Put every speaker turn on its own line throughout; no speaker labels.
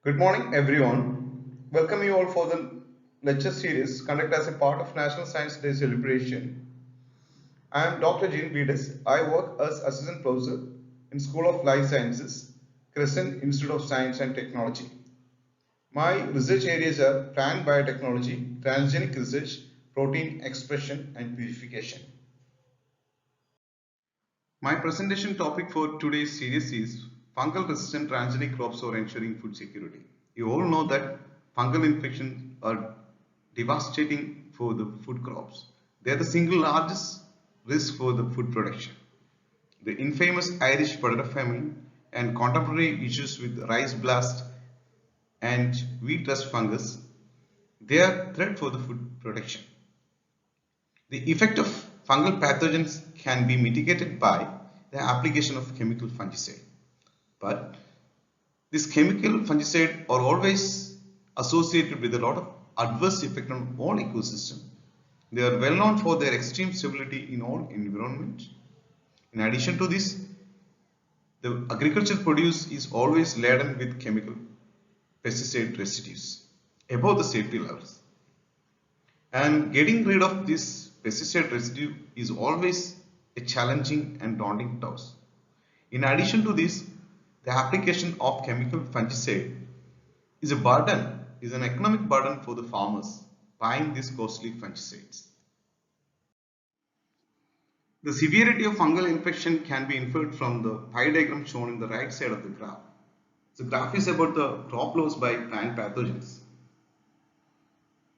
Good morning, everyone. Welcome you all for the lecture series conducted as a part of National Science Day celebration. I am Dr. Jean Vides. I work as Assistant Professor in School of Life Sciences, Crescent Institute of Science and Technology. My research areas are plant biotechnology, transgenic research, protein expression and purification. My presentation topic for today's series is fungal resistant transgenic crops for ensuring food security. You all know that fungal infections are devastating for the food crops. They are the single largest risk for the food production. The infamous Irish potato famine and contemporary issues with rice blast and wheat rust fungus, they are a threat for the food production. The effect of fungal pathogens can be mitigated by the application of chemical fungicide. But these chemical fungicide are always associated with a lot of adverse effect on all ecosystem. They are well known for their extreme stability in all environment. In addition to this, the agricultural produce is always laden with chemical pesticide residues above the safety levels. And getting rid of this pesticide residue is always a challenging and daunting task. In addition to this, the application of chemical fungicide is a burden, is an economic burden for the farmers buying these costly fungicides. The severity of fungal infection can be inferred from the pie diagram shown in the right side of the graph. The graph is about the crop loss by plant pathogens.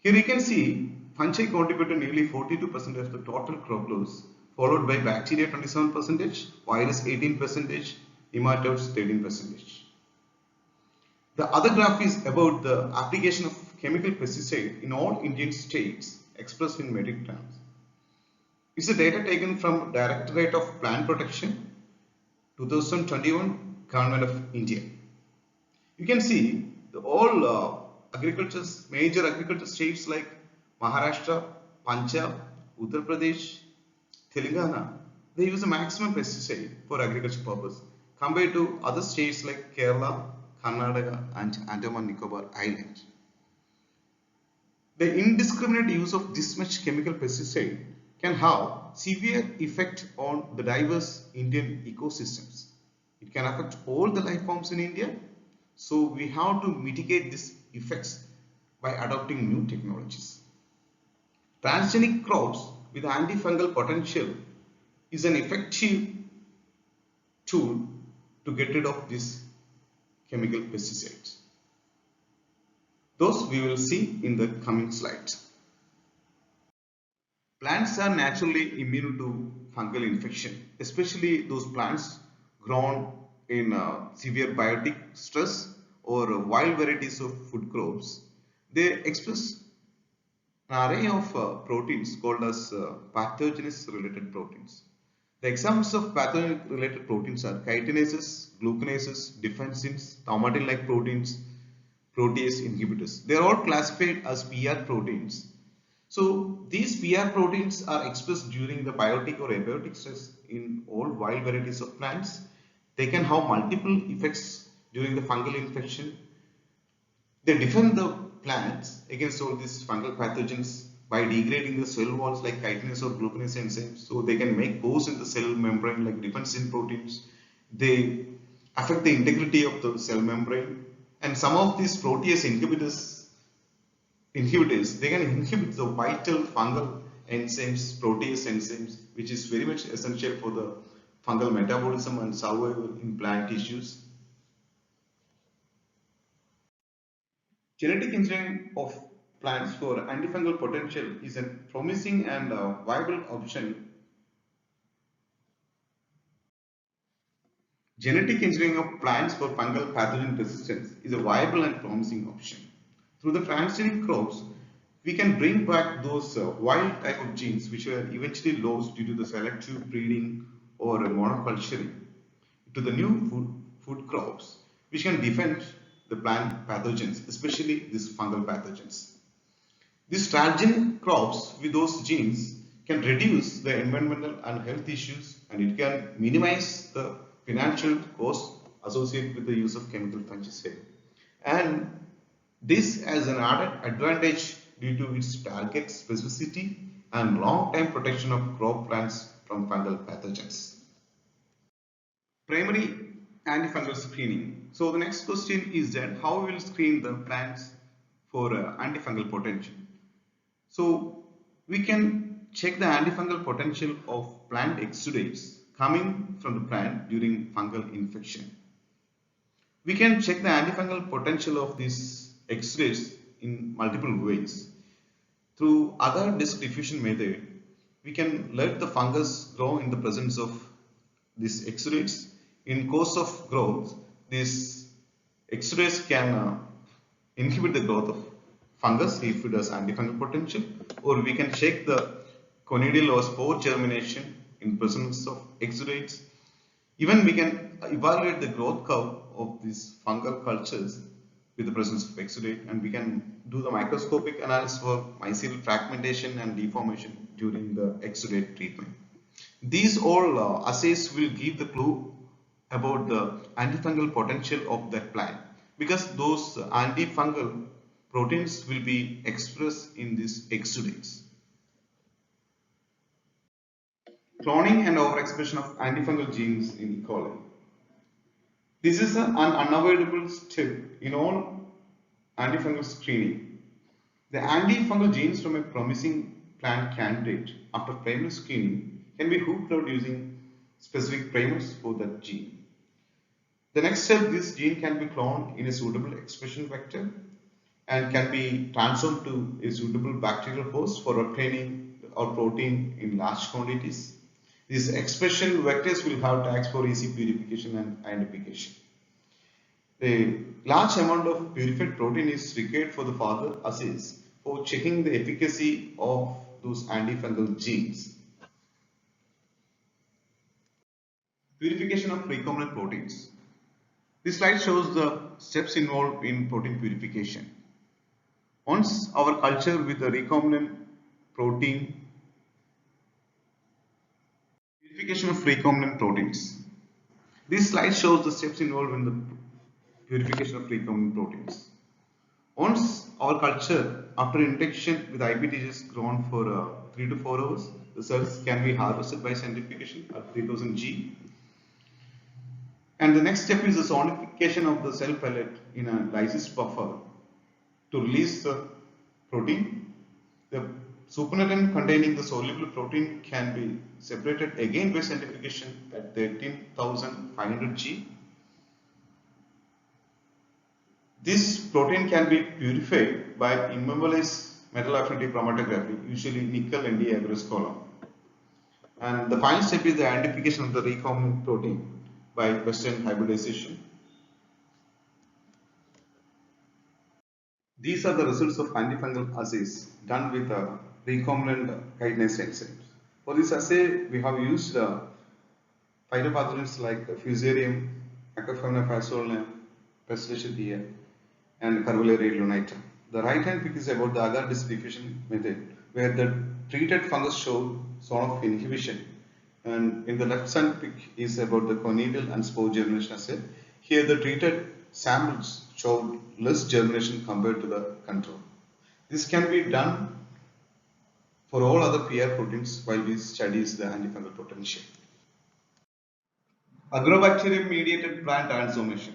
Here you can see fungi contributed nearly 42% of the total crop loss, followed by bacteria 27%, virus 18%, nematodes 13%. The other graph is about the application of chemical pesticide in all Indian states expressed in metric tons. It's a data taken from Directorate of Plant Protection 2021 Government of India. You can see all major agriculture states like Maharashtra, Punjab, Uttar Pradesh, Telangana, they use a maximum pesticide for agriculture purpose compared to other states like Kerala, Karnataka and Andaman Nicobar Islands. The indiscriminate use of this much chemical pesticide can have severe effect on the diverse Indian ecosystems. It can affect all the life forms in India. So we have to mitigate these effects by adopting new technologies. Transgenic crops with antifungal potential is an effective tool to get rid of these chemical pesticides. Those we will see in the coming slides. Plants are naturally immune to fungal infection, especially those plants grown in severe biotic stress or wild varieties of food crops. They express an array of proteins called as pathogenous related proteins. The examples of pathogenic related proteins are chitinases, glucanases, defensins, thaumatin-like proteins, protease inhibitors. They are all classified as PR proteins. So these PR proteins are expressed during the biotic or abiotic stress in all wild varieties of plants. They can have multiple effects during the fungal infection. They defend the plants against all these fungal pathogens by degrading the cell walls like chitinase or glucanase enzymes. So they can make pores in the cell membrane like defensin proteins. They affect the integrity of the cell membrane. And some of these protease inhibitors, they can inhibit the vital fungal enzymes, protease enzymes, which is very much essential for the fungal metabolism and survival in plant tissues. Genetic engineering of plants for antifungal potential is a promising and viable option. Genetic engineering of plants for fungal pathogen resistance is a viable and promising option. Through the transgenic crops, we can bring back those wild type of genes which were eventually lost due to the selective breeding or monoculturing to the new food crops which can defend the plant pathogens, especially these fungal pathogens. These transgenic crops with those genes can reduce the environmental and health issues, and it can minimize the financial cost associated with the use of chemical fungicide. And this has an added advantage due to its target specificity and long-time protection of crop plants from fungal pathogens. Primary antifungal screening. So the next question is that how we will screen the plants for antifungal potential. So we can check the antifungal potential of plant exudates coming from the plant during fungal infection. We can check the antifungal potential of these exudates in multiple ways. Through agar disc diffusion method, we can let the fungus grow in the presence of these exudates. In course of growth, these exudates can inhibit the growth of fungus if it has antifungal potential, or we can check the conidial or spore germination in presence of exudates. Even we can evaluate the growth curve of these fungal cultures with the presence of exudate, and we can do the microscopic analysis for mycelial fragmentation and deformation during the exudate treatment. These all assays will give the clue about the antifungal potential of that plant, because those antifungal proteins will be expressed in these exudates. Cloning and overexpression of antifungal genes in E. coli. This is an unavoidable step in all antifungal screening. The antifungal genes from a promising plant candidate after primary screening can be hooked out using specific primers for that gene. The next step, this gene can be cloned in a suitable expression vector and can be transformed to a suitable bacterial host for obtaining our protein in large quantities. These expression vectors will have tags for easy purification and identification. A large amount of purified protein is required for the further assays for checking the efficacy of those antifungal genes. Purification of recombinant proteins. This slide shows the steps involved in protein purification. Once our culture with the recombinant protein, purification of recombinant proteins. This slide shows the steps involved in the purification of recombinant proteins. Once our culture after injection with IPTG is grown for 3 to 4 hours, the cells can be harvested by centrifugation at 3000 G. And the next step is the sonification of the cell pellet in a lysis buffer to release the protein. The supernatant containing the soluble protein can be separated again by centrifugation at 13,500 G. This protein can be purified by immobilized metal affinity chromatography, usually nickel Nd average column. And the final step is the identification of the recombinant protein by Western hybridization. These are the results of antifungal assays done with recombinant chitinase enzymes. For this assay, we have used phytopathogens like Fusarium, Acrophobia fasciolina, Pesticidia, and Carvularia lunita. The right hand pic is about the agar disc diffusion method, where the treated fungus showed zone of inhibition, and in the left hand pic is about the conidial and spore germination assay. Here the treated samples showed less germination compared to the control. This can be done for all other PR proteins while we study the antifungal potential. Agrobacterium mediated plant transformation.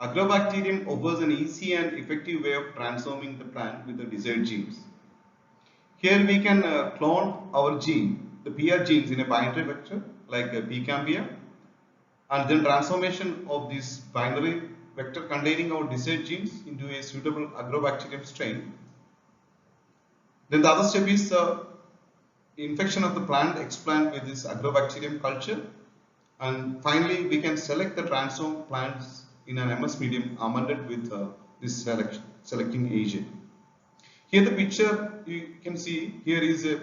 Agrobacterium offers an easy and effective way of transforming the plant with the desired genes. Here we can clone our gene, the PR genes, in a binary vector like pCambia, and then transformation of this binary vector containing our desired genes into a suitable Agrobacterium strain. Then the other step is infection of the plant explant with this Agrobacterium culture, and finally we can select the transformed plants in an MS medium amended with this selecting agent. Here the picture you can see, here is a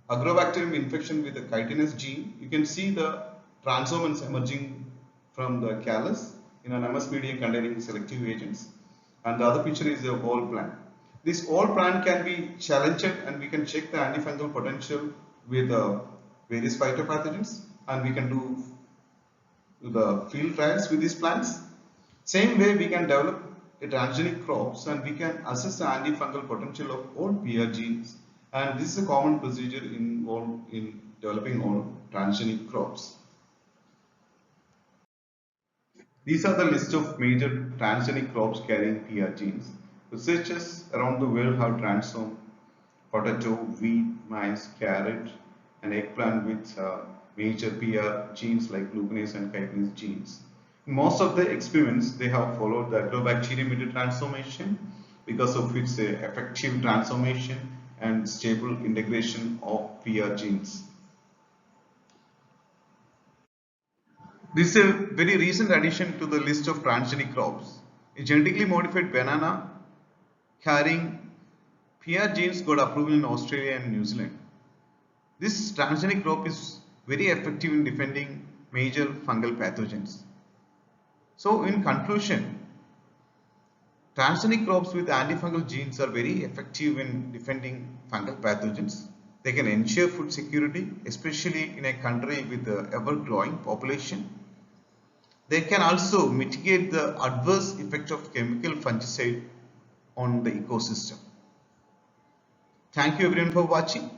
Agrobacterium infection with the chitinase gene. You can see the transformants emerging from the callus in an MS medium containing selective agents, and the other picture is the whole plant. This whole plant can be challenged and we can check the antifungal potential with various phytopathogens, and we can do the field trials with these plants. Same way we can develop a transgenic crops and we can assess the antifungal potential of all PR genes, and this is a common procedure involved in developing all transgenic crops. These are the list of major transgenic crops carrying PR genes. Researchers around the world have transformed potato, wheat, maize, carrot, and eggplant with major PR genes like glucanase and chitinase genes. In most of the experiments, they have followed the agrobacterium transformation, because of its effective transformation and stable integration of PR genes. This is a very recent addition to the list of transgenic crops. A genetically modified banana carrying PR genes got approval in Australia and New Zealand. This transgenic crop is very effective in defending major fungal pathogens. So in conclusion, transgenic crops with antifungal genes are very effective in defending fungal pathogens. They can ensure food security, especially in a country with an ever-growing population. They can also mitigate the adverse effect of chemical fungicide on the ecosystem. Thank you everyone for watching.